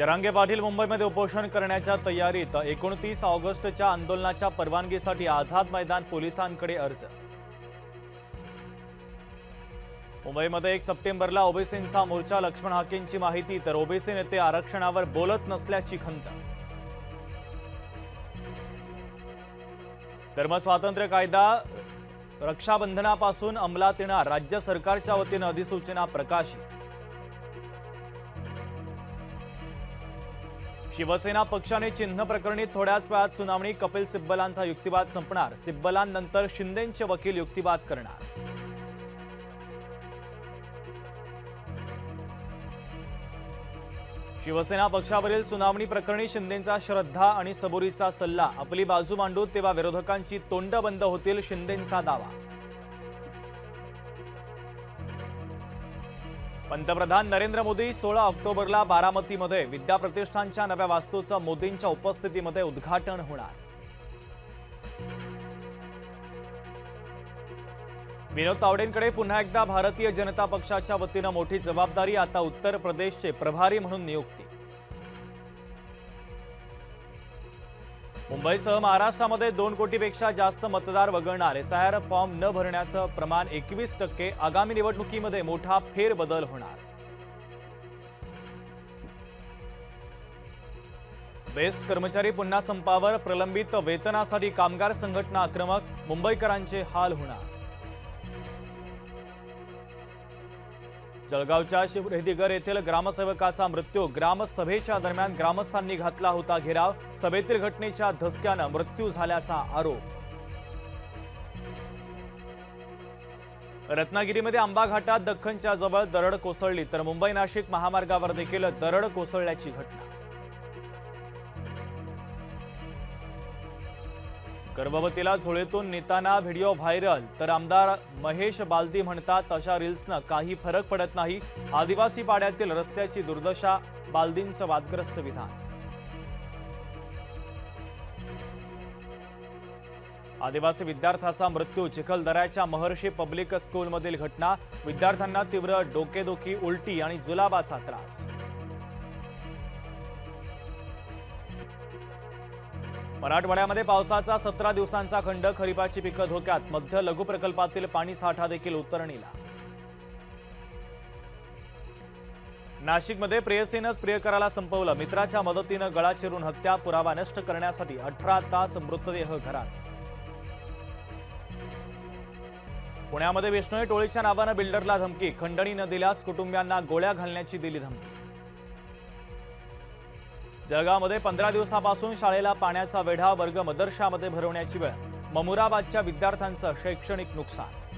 जरांगे पाटील मुंबईमध्ये उपोषण करण्याच्या तयारीत। 29 ऑगस्टच्या आंदोलनाच्या परवानगीसाठी आझाद मैदान पोलिसांकडे अर्ज। मुंबईमध्ये 1 सप्टेंबरला ओबीसींचा मोर्चा, लक्ष्मण हाकेंची माहिती, तर ओबीसी नेते आरक्षणावर बोलत नसल्याची खंत। धर्मस्वातंत्र्य कायदा रक्षाबंधनापासून अंमलात येणार, राज्य सरकारच्या वतीने अधिसूचना प्रकाशित। शिवसेना पक्षाने चिन्ह प्रकरणी थोड्याच वेळात सुनावणी, कपिल सिब्बलांचा युक्तिवाद संपणार, सिब्बलांनंतर शिंदेंचे वकील युक्तिवाद करणार। शिवसेना पक्षावरील सुनावणी प्रकरणी शिंदेंचा श्रद्धा आणि सबुरीचा सल्ला, आपली बाजू मांडू तेव्हा विरोधकांची तोंड बंद होतील, शिंदेंचा दावा। पंतप्रधान नरेंद्र मोदी 16 ऑक्टोबरला बारामतीमध्ये विद्याप्रतिष्ठानच्या नव्या वास्तूचं मोदींच्या उपस्थितीमध्ये उद्घाटन होणार। विनोद तावडेंकडे पुन्हा एकदा भारतीय जनता पक्षाच्या वतीने मोठी जबाबदारी, आता उत्तर प्रदेशचे प्रभारी म्हणून नियुक्ती। मुंबईसह महाराष्ट्रामध्ये 2 कोटीपेक्षा जास्त मतदार वगळणार, एसआयआर फॉर्म न भरण्याचं प्रमाण 21%, आगामी निवडणुकीमध्ये मोठा फेरबदल होणार। बेस्ट कर्मचारी पुन्हा संपावर, प्रलंबित वेतनासाठी कामगार संघटना आक्रमक, मुंबईकरांचे हाल होणार। जळगावच्या शिवरेदिगर येथील ग्रामसेवकाचा मृत्यू, ग्रामसभेच्या दरम्यान ग्रामस्थांनी घातला होता घेराव, सभेतील घटनेच्या धसक्यानं मृत्यू झाल्याचा आरोप। रत्नागिरीमध्ये आंबा घाटात दख्खनच्या जवळ दरड कोसळली, तर मुंबई नाशिक महामार्गावर देखील दरड कोसळल्याची घटना। गर्भवतीला झोळीतून नेताना व्हिडिओ व्हायरल, तर आमदार महेश बालदी म्हणतात अशा रील्सनं काही फरक पडत नाही, आदिवासी पाड्यातील रस्त्याची दुर्दशा, बालदींचं वादग्रस्त विधान। आदिवासी विद्यार्थ्याचा मृत्यू, चिखलदऱ्याच्या महर्षी पब्लिक स्कूलमधील घटना, विद्यार्थ्यांना तीव्र डोकेदुखी, उलटी आणि जुलाबाचा त्रास। मराठवाड्यामध्ये पावसाचा 17 दिवसांचा खंड, खरीपाची पिकं धोक्यात, मध्य लघु प्रकल्पातील पाणी साठा देखील उतरणीला। नाशिकमध्ये प्रेयसीनंच प्रियकराला संपवलं, मित्राच्या मदतीनं गळा चिरून हत्या, पुरावा नष्ट करण्यासाठी 18 तास मृतदेह घरात। पुण्यामध्ये विष्णोई टोळीच्या नावानं बिल्डरला धमकी, खंडणी न दिल्यास कुटुंबियांना गोळ्या घालण्याची दिली धमकी। जळगावमध्ये 15 दिवसापासून शाळेला पाण्याचा वेढा, वर्ग मदरशामध्ये भरवण्याची वेळ, ममुराबादच्या विद्यार्थ्यांचं शैक्षणिक नुकसान।